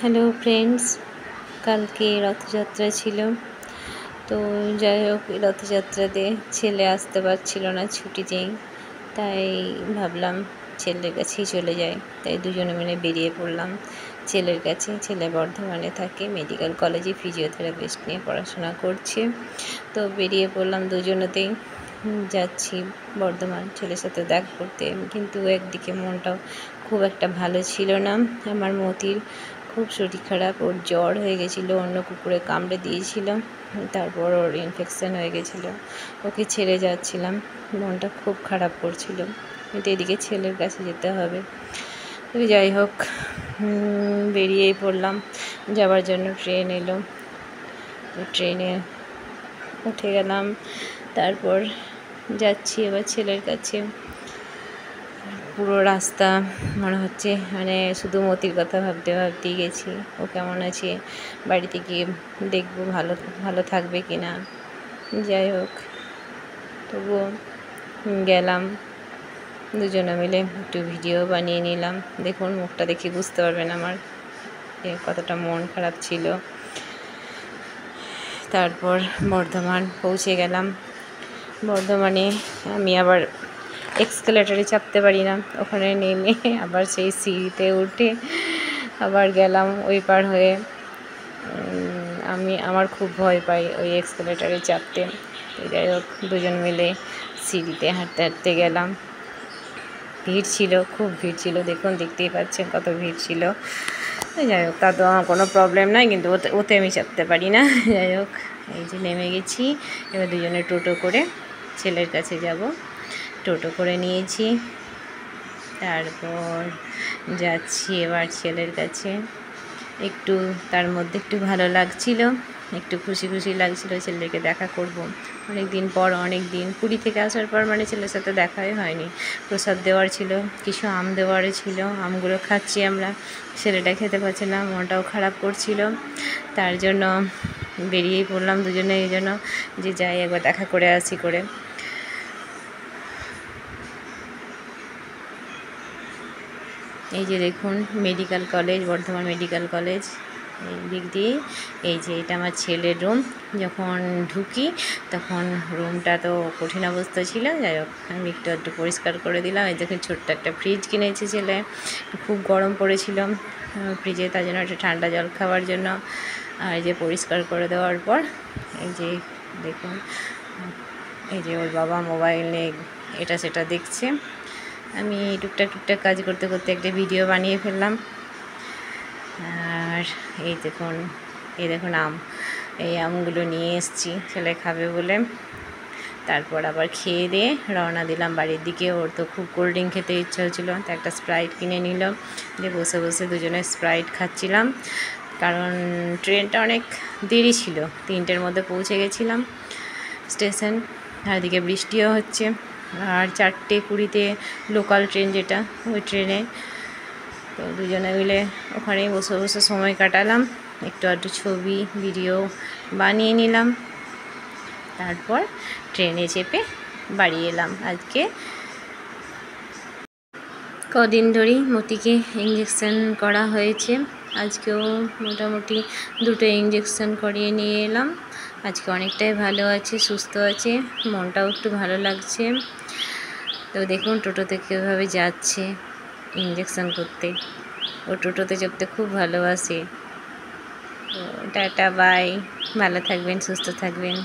Hello friends, কালকে রথযাত্রা ছিল। তো যাই হোক, রথযাত্রাতে ছেলে আসতে পারছিল না ছুটিতেই, তাই ভাবলাম ছেলের কাছেই চলে যাই। তাই দুজনে মিলে বেরিয়ে পড়লাম ছেলের কাছে। ছেলে বর্ধমানে থাকে, মেডিকেল কলেজে ফিজিওথেরাপিস্ট নিয়ে পড়াশোনা করছে। তো বেরিয়ে পড়লাম দুজনেতেই, যাচ্ছি বর্ধমান ছেলের সাথে দেখা করতে। কিন্তু একদিকে মনটাও খুব একটা ভালো ছিল না। আমার মতির খুব শরীর খারাপ, ওর জ্বর হয়ে গেছিলো, অন্য কুকুরে কামড়ে দিয়েছিল, তারপর ওর ইনফেকশান হয়ে গেছিলো। ওকে ছেড়ে যাচ্ছিলাম, মনটা খুব খারাপ করছিল, কিন্তু এদিকে ছেলের কাছে যেতে হবে। তো যাই হোক, বেরিয়েই পড়লাম যাওয়ার জন্য। ট্রেন এলো, তো ট্রেনে উঠে গেলাম। তারপর যাচ্ছি এবার ছেলের কাছে। পুরো রাস্তা মনে হচ্ছে শুধু মতির কথা ভাবতে ভাবতেই গেছি। ও কেমন আছে, বাড়িতে গিয়ে দেখবো ভালো থাকবে কি না। যাই হোক, তবুও গেলাম। দুজনে মিলে একটু ভিডিও বানিয়ে নিলাম। দেখুন, মুখটা দেখে বুঝতে পারবেন আমার কতটা মন খারাপ ছিল। তারপর বর্ধমান পৌঁছে গেলাম। বর্ধমানে আমি আবার এক্সকেলেটারে চাপতে পারি না, ওখানে নেমে আবার সেই সিঁড়িতে উঠে আবার গেলাম ওই পার হয়ে। আমার খুব ভয় পাই ওই এক্সকেলেটারে চাপতে। যাই হোক, দুজন মিলে সিঁড়িতে হাঁটতে হাঁটতে গেলাম। ভিড় ছিল, খুব ভিড় ছিল, দেখতেই পাচ্ছেন কত ভিড় ছিল। যাই হোক, তা তো আমার কোনো প্রবলেম নাই, কিন্তু ওতে আমি চাপতে পারি না। যাই হোক, এই যে নেমে গেছি। এবার দুজনে টোটো করে ছেলের কাছে যাব। টোটো করে নিয়েছি, তারপর যাচ্ছি এবার ছেলের কাছে। একটু তার মধ্যে একটু ভালো লাগছিল, একটু খুশি খুশি লাগছিল, ছেলেকে দেখা করব। অনেক দিন পুরী থেকে আসার পর ছেলের সাথে দেখাই হয়নি। প্রসাদ দেওয়ার ছিল, কিছু আম দেওয়ার ছিল, আমগুলো খাচ্ছি আমরা। ছেলেটা খেতে পারছে না, মনটাও খারাপ করছিল। তার জন্য বেরিয়েই পড়লাম দুজনে, এই জন্য যে যাই একবার দেখা করে আসি করে। এই যে দেখুন, medical college, Bardhaman medical college. এই দিক দিয়ে এই যে এটা আমার ছেলের রুম। যখন ঢুকি তখন রুমটা তো কঠিন অবস্থা ছিল। যাই হোক, আমি একটু পরিষ্কার করে দিলাম। এই দেখুন, ছোট্ট একটা ফ্রিজ কিনেছে ছেলে, খুব গরম পড়েছিল ফ্রিজে, তার জন্য একটা ঠান্ডা জল খাওয়ার জন্য। আর এই যে পরিষ্কার করে দেওয়ার পর এই যে দেখুন, এই যে ওর বাবা মোবাইল নিয়ে এটা সেটা দেখছে। আমি টুকটাক কাজ করতে করতে একটা ভিডিও বানিয়ে ফেললাম। আর এই দেখুন আম, এই আমগুলো নিয়ে এসেছি ছেলে খাবে বলে। তারপর আবার খেয়ে দিয়ে রওনা দিলাম বাড়ির দিকে। ওর তো খুব কোল্ড ড্রিঙ্ক খেতে ইচ্ছা হচ্ছিলো, তো একটা স্প্রাইট কিনে নিল। দিয়ে বসে বসে দুজনে স্প্রাইট খাচ্ছিলাম, কারণ ট্রেনটা অনেক দেরি ছিল। 3টের মধ্যে পৌঁছে গেছিলাম স্টেশন, আর এদিকে বৃষ্টিও হচ্ছে। আর 4:20-তে লোকাল ট্রেন, যেটা ওই ট্রেনে। তো দুজনে মিলে ওখানেই বসে বসে সময় কাটালাম, একটু ছবি ভিডিও বানিয়ে নিলাম। তারপর ট্রেনে চেপে বাড়ি এলাম। আজকে কদিন ধরেই মতিকে ইঞ্জেকশন করা হয়েছে। আজকেও মোটামুটি 2টো ইঞ্জেকশন করিয়ে নিয়ে এলাম। আজকে অনেকটাই ভালো আছে, সুস্থ আছে, মনটাও একটু ভালো লাগছে। তো দেখুন টোটোতে কীভাবে যাচ্ছে ইঞ্জেকশন করতে। ও টোটোতে চেপতে খুব ভালোবাসে। তো টাটা, বাই, ভালো থাকবেন, সুস্থ থাকবেন।